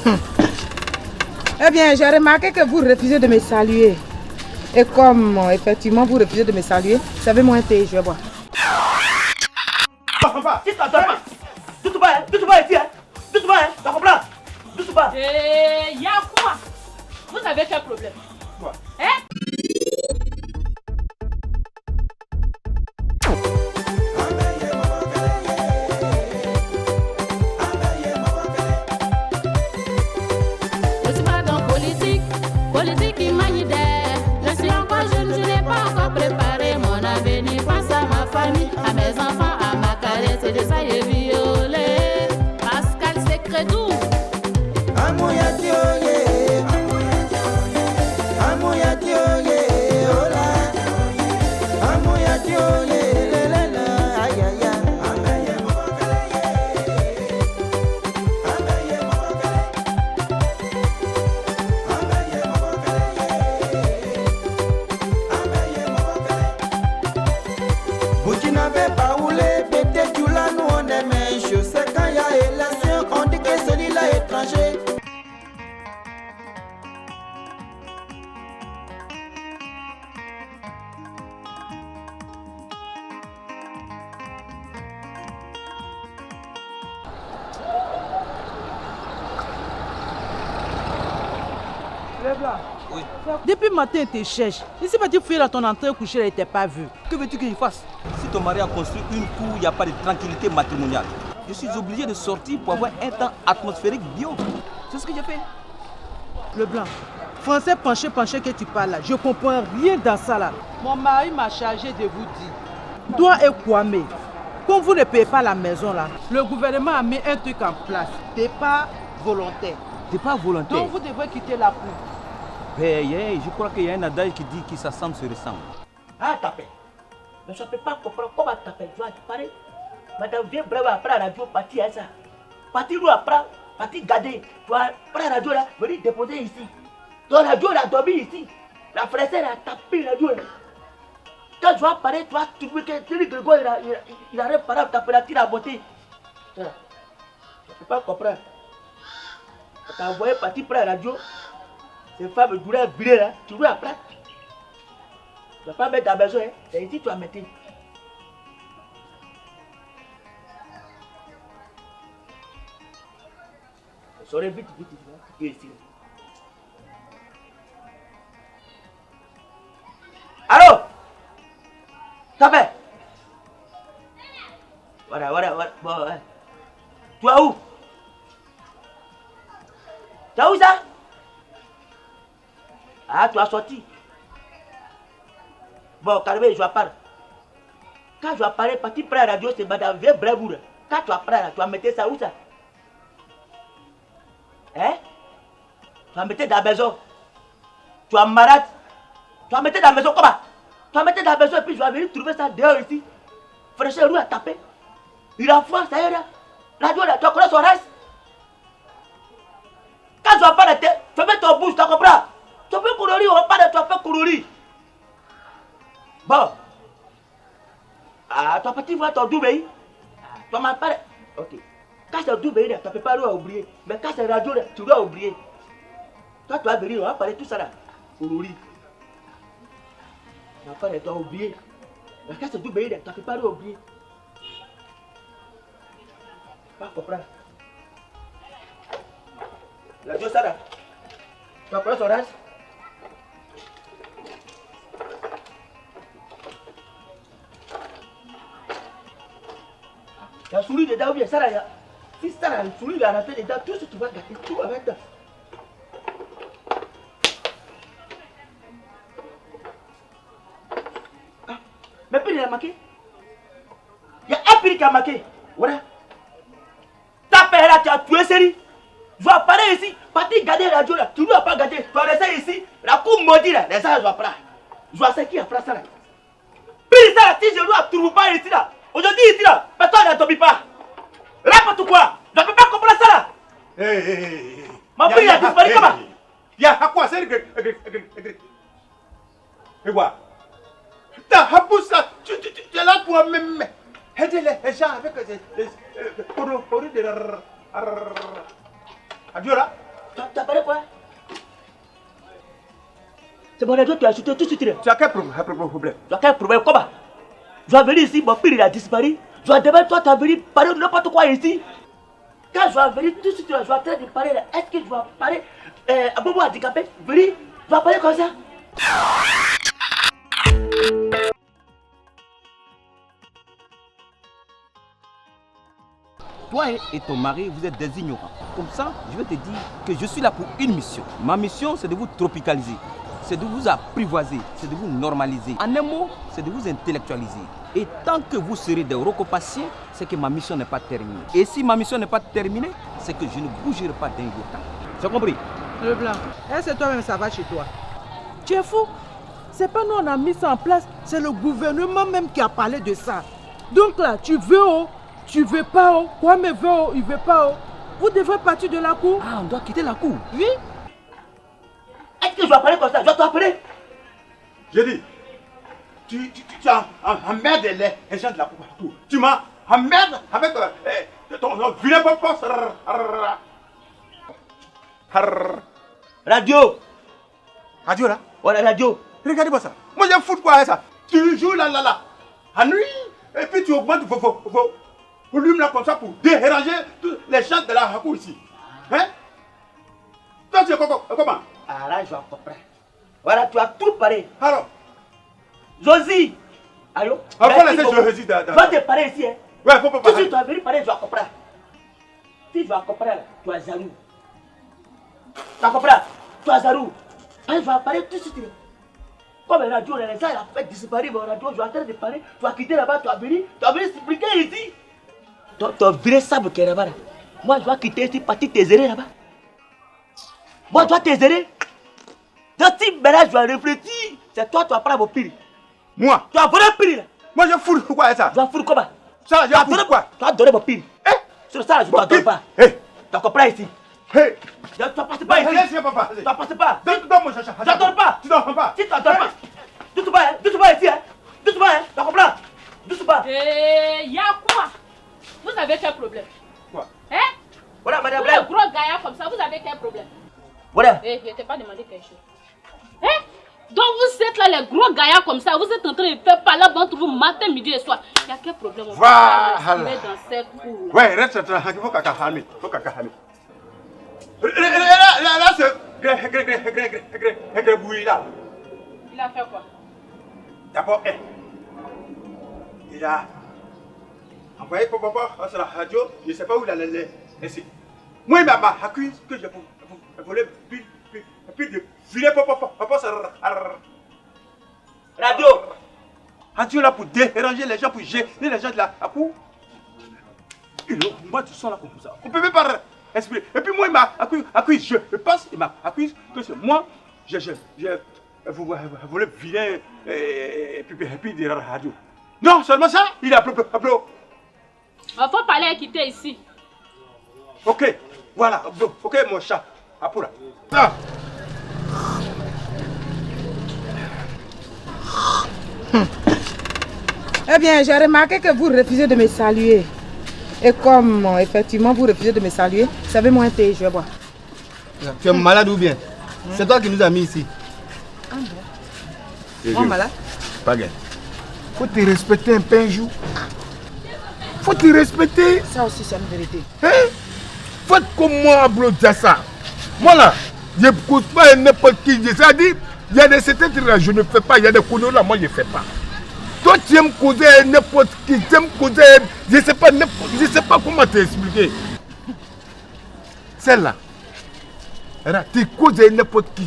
Eh bien, j'ai remarqué que vous refusez de me saluer. Et comme, effectivement, vous refusez de me saluer, savez-moi un thé, je vais boire. Si t'entends pas, doucement ici, hein. Doucement, hein, t'as compris? Doucement. Y'a quoi? Vous avez quel problème? Quoi? Hein? Politique qui manie d'air. Je suis encore jeune, je n'ai pas encore préparé mon avenir. Pense à ma famille, à mes enfants, à ma carrière. C'est de ça que j'ai violé. Pascal Secretou. Oui. Depuis le matin, tu cherches. Ici, tu fouiller dans ton entrée couchée, elle n'était pas vue. Que veux-tu que je fasse? Si ton mari a construit une cour, il n'y a pas de tranquillité matrimoniale. Je suis obligé de sortir pour avoir un temps atmosphérique bio. C'est ce que j'ai fait. Leblanc, français penché que tu parles là, je comprends rien dans ça là. Mon mari m'a chargé de vous dire. Toi et Kwame, comme vous ne payez pas la maison là, le gouvernement a mis un truc en place. Départ volontaire. Départ volontaire. Donc vous devez quitter la cour. Hey, je crois qu'il y a un adage qui dit qu'il s'assemble se ressemble. Ah, tapé. Mais je ne peux pas comprendre comment taper. Tu vois, tu parles. Madame vient bravo après la radio, parti à ça. Parti nous après, parti garder. Tu vois, après la radio là, venir déposer ici. Donc la radio a dormi ici. La fraîcheur a tapé la radio là. Quand tu vas parler, tu vas trouver que Grégoire il a réparé à taper la tire à beauté. Je ne peux pas comprendre. Tu as envoyé partir pour la radio. Ces femmes doivent virer là, tu veux après. Tu ne vas pas mettre ta maison, hein. C'est ici que tu vas mettre. Sorez vite, tu vas ici. Allô? Ça fait? Voilà. Bon, ouais. Tu es où? Tu es où ça? Ah, tu as sorti. Bon, calmez, je vais parler. Quand je vais parler, parti près de la radio, c'est madame Vieux Bravoure. Quand tu vas prendre, tu vas mettre ça où ça? Hein? Tu vas mettre dans la maison. Tu es malade. Tu vas mettre dans la maison comment? Tu vas mettre dans la maison et puis je vais venir trouver ça dehors ici. Fraîcheur roue à taper. Il a froid, ça y est là. La radio là, tu connais son reste? Quand tu vas pas la tête, tu mets ton bouche, tu comprends? Tu peux courir, on va pas de toi, tu peux courir. Bon. Ah, tu vas partir voir ton double. Tu m'as pas. Ok. Quand c'est double, tu ne peux pas oublier. Mais quand c'est radio, tu dois oublier. Toi, tu vas venir, on va parler tout ça là. Courir. Tu vas pas de toi oublier. Mais quand c'est double, tu ne peux pas oublier. Pas comprendre. Radio ça là. Tu vas prendre son reste. La souris dedans ou bien ça là. Si ça là, la souris va rentrer dedans, tout ce que tu vas gâter, tout va mettre dedans. Ah, mais puis il a marqué. Il y a un pire qui a marqué. Voilà. Ta père là, tu as tué série. Je vais apparaître ici, partir garder la radio là. Tu ne dois pas garder. Tu vas rester ici. La cour maudite là, les ça je vais prendre. Je vais savoir qui a fait ça là. Puis ça là, si je ne dois trouver pas ici là. Aujourd'hui ici là, personne ne t'obéit pas. Répète quoi? Je ne peux pas comprendre ça là. Ma fille a disparu comment? Il y a quoi? C'est et quoi? Ta hapousa, tu es là pour même aider les gens avec les de adieu là. Tu as parlé quoi? C'est mon radio, tu as ajouté tout de suite. Tu as quel problème? Tu as quel problème? Comment? Je dois venir ici, mon père il a disparu. Je dois demain, toi tu as venu parler de n'importe quoi ici. Quand je dois venir tout de suite, je dois en train de parler. Est-ce que je dois parler à Bobo handicapé? Venir, je dois parler comme ça. Toi et ton mari, vous êtes des ignorants. Comme ça, je vais te dire que je suis là pour une mission. Ma mission, c'est de vous tropicaliser. C'est de vous apprivoiser, c'est de vous normaliser. En un mot, c'est de vous intellectualiser. Et tant que vous serez des rocopaciens, c'est que ma mission n'est pas terminée. Et si ma mission n'est pas terminée, c'est que je ne bougerai pas d'un iota. Tu as compris? Le blanc, est-ce que toi-même ça va chez toi? Tu es fou? C'est pas nous on a mis ça en place, c'est le gouvernement même qui a parlé de ça. Donc là, tu veux oh, tu veux pas oh, quoi mais veut oh, il veut pas oh. Vous devez partir de la cour. Ah, on doit quitter la cour? Oui. Est-ce que je dois parler comme ça? Je dois t'appeler? Je dis, tu emmerdes les gens de la cour. Tu m'as emmerdé avec ton vilain papa. Radio. Radio là? Ouais, la radio. Regardez-moi ça. Moi j'ai foutu quoi avec ça? Tu joues là, à nuit, et puis tu augmentes vos volumes là comme ça pour déranger tous les gens de la cour ici. Hein? Toi tu es comment? Ah là, je vais comprendre. Voilà, tu as tout parlé. Alors? Josie. Allô? Enfin, laissez Josie dans... Je vais te parler ici. Hein. Ouais, faut pas Tout de parler. suite, tu vas venir parler, je vais comprendre. Si je vais comprendre, tu as jaloux. Tu comprends? Tu as jaloux. Je vais parler tout de suite. Comme la radio, les gens, il a fait disparaître mon radio. Je suis en train de parler. Tu vas quitter là-bas, tu vas venir s'expliquer ici. Ton vrai sable qui est là-bas. Moi, je dois quitter ici, partir t'aider là-bas. Moi, je dois t'aider. Donc, si maintenant je dois réfléchir, c'est toi, tu vas prendre mon pire. Moi? Tu vas voler mon pire. Moi, je fous quoi avec ça? Tu vas foutre comment? Ça, je fous quoi? Tu vas donner mon pire. Sur ça, je ne te donne pas. Hé! Tu comprends ici? Hé! Tu ne passes pas ici. Laisse papa. Tu ne passes pas. Donne-moi ça. Je ne donne pas. Tu donnes pas. Si tu ne donnes pas. Doucement ici. Doucement, tu comprends? Doucement. Y'a quoi? Vous avez quel problème? Quoi? Hein? Voilà, madame Vous Blaise. le gros gaillard comme ça, vous avez quel problème? Voilà. Je ne t'ai pas demandé quelque chose. Hein? Donc vous êtes là, les gros gaillards comme ça, vous êtes en train de faire parler entre vous matin, midi et soir. Il y a quel problème? On Voilà. va respirer dans cette cour. Ouais, reste tranquille, faut qu'à calmer. Là, c'est Grébouille là. Il a fait quoi? D'abord, il a envoyé pour papa sur la radio, je ne sais pas où il allait laisser. Moi, il m'a accusé que je voulais puis de filer papa sur la Radio. radio là pour déranger les gens, pour gêner les gens de la cour. Moi, tu sens là comme ça. On peut même pas expliquer. Et puis moi, il m'a accusé. Je pense qu'il m'a accusé que c'est moi, je voulais virer et puis de la radio. Non, seulement ça, il a appelé. Il faut parler et quitter ici. Ok, voilà, ok mon chat. Apura. Eh bien, j'ai remarqué que vous refusez de me saluer. Et comme effectivement vous refusez de me saluer, savez-moi un thé, je vais boire. Tu es malade ou bien? C'est toi qui nous as mis ici. Ah bon? Moi malade? Pas bien. Faut te respecter un peu un jour. Faut te respecter. Ça aussi, c'est une vérité. Hein? Faites comme moi, Ablo Diassa. Moi là, je ne cause pas n'importe qui. C'est-à-dire, il y a des certains trucs là, je ne fais pas. Il y a des couleurs là, moi je ne fais pas. Toi, tu aimes causer n'importe qui. Tu aimes causer, je ne sais pas comment t'expliquer. Celle-là, tu causes n'importe qui.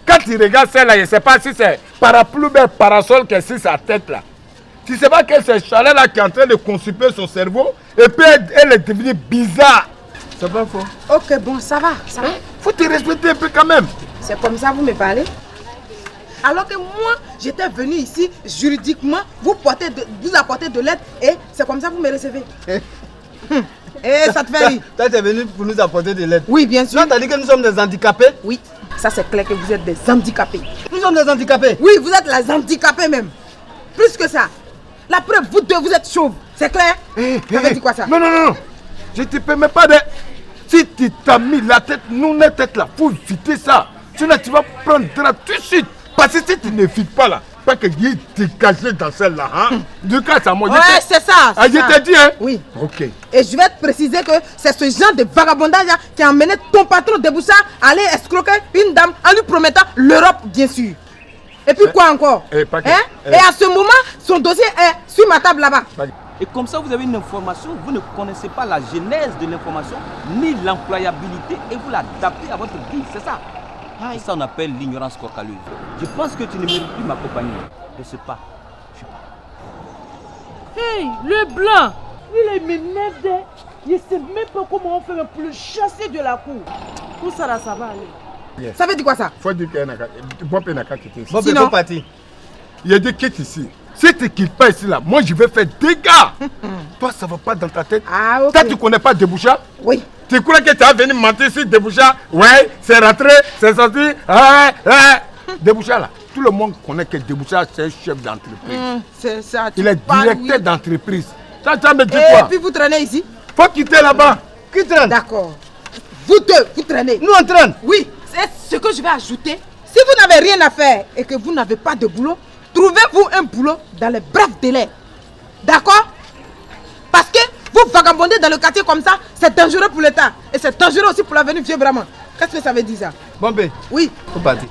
Quand tu regardes celle-là, je ne sais pas si c'est parapluie ou parasol qui est sur sa tête là. Tu ne sais pas que c'est Chalet là qui est en train de consulter son cerveau et puis elle est devenue bizarre. C'est pas faux. Ok, bon, ça va. Faut te respecter un peu quand même. C'est comme ça que vous me parlez? Alors que moi, j'étais venu ici juridiquement, vous apportez de l'aide et c'est comme ça que vous me recevez. Et ça te fait rire? Toi, tu es venu pour nous apporter de l'aide. Oui, bien sûr. Toi, tu as dit que nous sommes des handicapés? Oui, ça c'est clair que vous êtes des handicapés. Nous sommes des handicapés? Oui, vous êtes les handicapés même. Plus que ça. La preuve, vous deux, vous êtes chauves. C'est clair? Ça veut dire quoi ça? Non. Je ne te permets pas de... Si tu t'as mis la tête, nous, notre tête là, faut éviter ça. Sinon, tu vas prendre drap tout de suite. Parce que si tu ne fites pas là, pas que tu es caché dans celle-là. Hein? Du cas, ça moi. Ouais, c'est ça. Ah, je t'ai dit, hein? Oui. Ok. Et je vais te préciser que c'est ce genre de vagabondage là qui a emmené ton patron de Boussa à aller escroquer une dame en lui promettant l'Europe, bien sûr. Et puis quoi encore? Et à ce moment, son dossier est sur ma table là-bas. Et comme ça, vous avez une information, vous ne connaissez pas la genèse de l'information, ni l'employabilité, et vous l'adaptez à votre vie, c'est ça. Et ça, on appelle l'ignorance corcaleuse. Je pense que tu ne mérites plus ma compagnie. Je ne sais pas. Hey, le blanc, il est m'énerve. Je ne sais même pas comment on fait pour le chasser de la cour. Tout ça là, ça va aller. Yes. Ça veut dire quoi ça? Faut dire qu'il y a Bob n'a qu'à quitter ici. Bob il faut partir. Il a dit quitte ici. Si tu ne quittes pas ici là, moi je vais faire dégâts. Toi ça va pas dans ta tête. Ah ok. Toi tu connais pas Deboucha? Oui. Tu crois que tu vas venir mentir sur Deboucha? Ouais, c'est rentré, c'est sorti. Deboucha là, tout le monde connaît que Deboucha c'est un chef d'entreprise. C'est ça. Il est directeur d'entreprise. Ça me dit Et quoi? puis vous traînez ici? Faut quitter là-bas. Qui traîne? D'accord. Vous deux, vous traînez. Nous on traîne. Oui, c'est ce que je vais ajouter. Si vous n'avez rien à faire et que vous n'avez pas de boulot, trouvez-vous un boulot dans les brefs délais. D'accord? Parce que vous vagabondez dans le quartier comme ça, c'est dangereux pour l'État. Et c'est dangereux aussi pour l'avenir vieux Brahman. Qu'est-ce que ça veut dire ça? Bombé. Oui. Faut partir.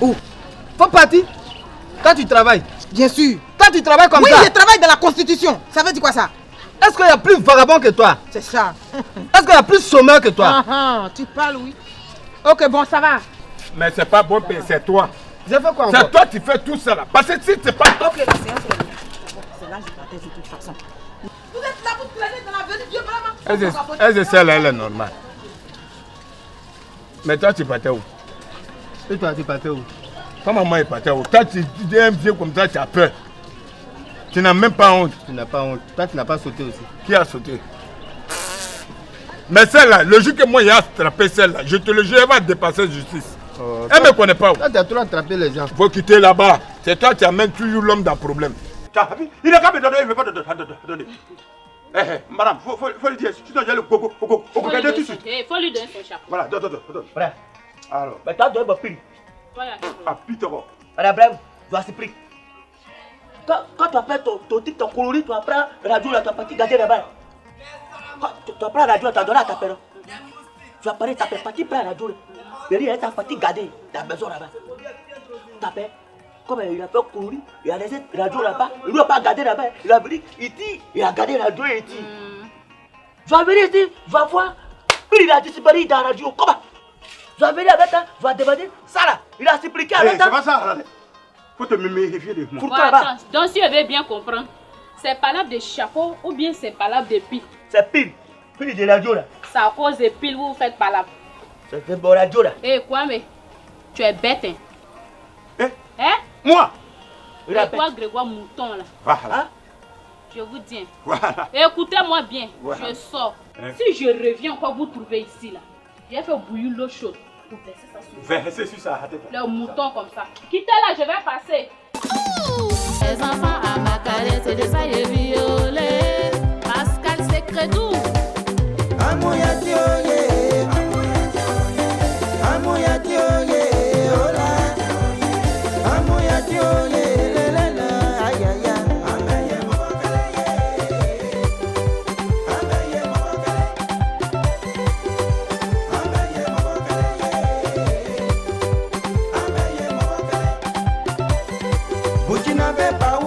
Où? Faut partir. Quand tu travailles. Bien sûr. Quand tu travailles comme oui, ça. Oui, je travaille dans la Constitution. Ça veut dire quoi ça? Est-ce qu'il y a plus vagabond que toi? C'est ça. Est-ce qu'il y a plus chômeur que toi? Tu parles, oui. Ok, bon, ça va. Mais c'est pas bon, c'est toi. J'ai fait quoi encore? C'est toi qui fais tout ça là. Parce que si c'est pas toi. Ok, la séance est c'est là que je partais de toute façon. Vous êtes là, vous traînez dans l'avenue Dieu Brahman. Elle est celle-là, elle est normale. Mais toi, tu partais où? Et toi, tu partais où? Comment moi, il partait où? Toi, tu dis un vieux comme ça, tu as peur. Tu n'as même pas honte. Tu n'as pas honte. Toi, tu n'as pas sauté aussi. Qui a sauté? Mais celle-là, le jour que moi, il a attrapé celle-là, je te le jure, elle va dépasser justice. Elle ne me connaît pas. Toi, tu as trop attrapé les gens. Faut quitter là-bas. C'est toi qui amènes toujours l'homme dans le problème. Il n'a qu'à me donner, il ne veut pas te donner. Madame, faut lui dire, sinon j'ai le gogo tout de suite. Il faut lui donner son chapeau. Voilà, donne. Voilà. Alors, mais tu as donné ma pile. Ah, putain, bon. Madame, bref, tu as ce prix. Quand tu appelles ton coloris, tu apprends la radio, tu as parti garder là-bas. Tu apprends la radio, tu as donné à ta père. Tu as parlé, tu as parti prendre la radio. Derrière, tu as parti garder dans la maison là-bas. Tu appelles. Comme il a fait courir, il a laissé la radio là-bas, il n'a pas gardé là-bas. Il a venu, il a gardé la radio et il dit je vais venir ici, je vais voir. Il a disparu dans la radio. Comment? Je vais venir avec ça, je vais demander ça là. Il a suppliqué avec ça. C'est pas ça, faut te méfier de moi. Pour toi, attends, donc si je vais bien comprendre, c'est palabre de chapeau ou bien c'est palabre de pile? C'est pile. Pile de la radio là. C'est à cause de pile vous faites palabre. C'est de bon radio là. Eh quoi mais tu es bête hein? Hein? Moi? Et toi Grégoire Mouton là. Voilà. Je vous dis. Voilà. Écoutez-moi bien, voilà. Je sors. Si je reviens encore vous trouver ici là, je vais faire bouillir l'eau chaude pour verser ça sur vous. Verser sur ça. Le mouton comme ça. Quittez là, je vais passer. Les enfants à ma carrière, c'est de ça et violé. Pascal Secret doux. Burkina Faso.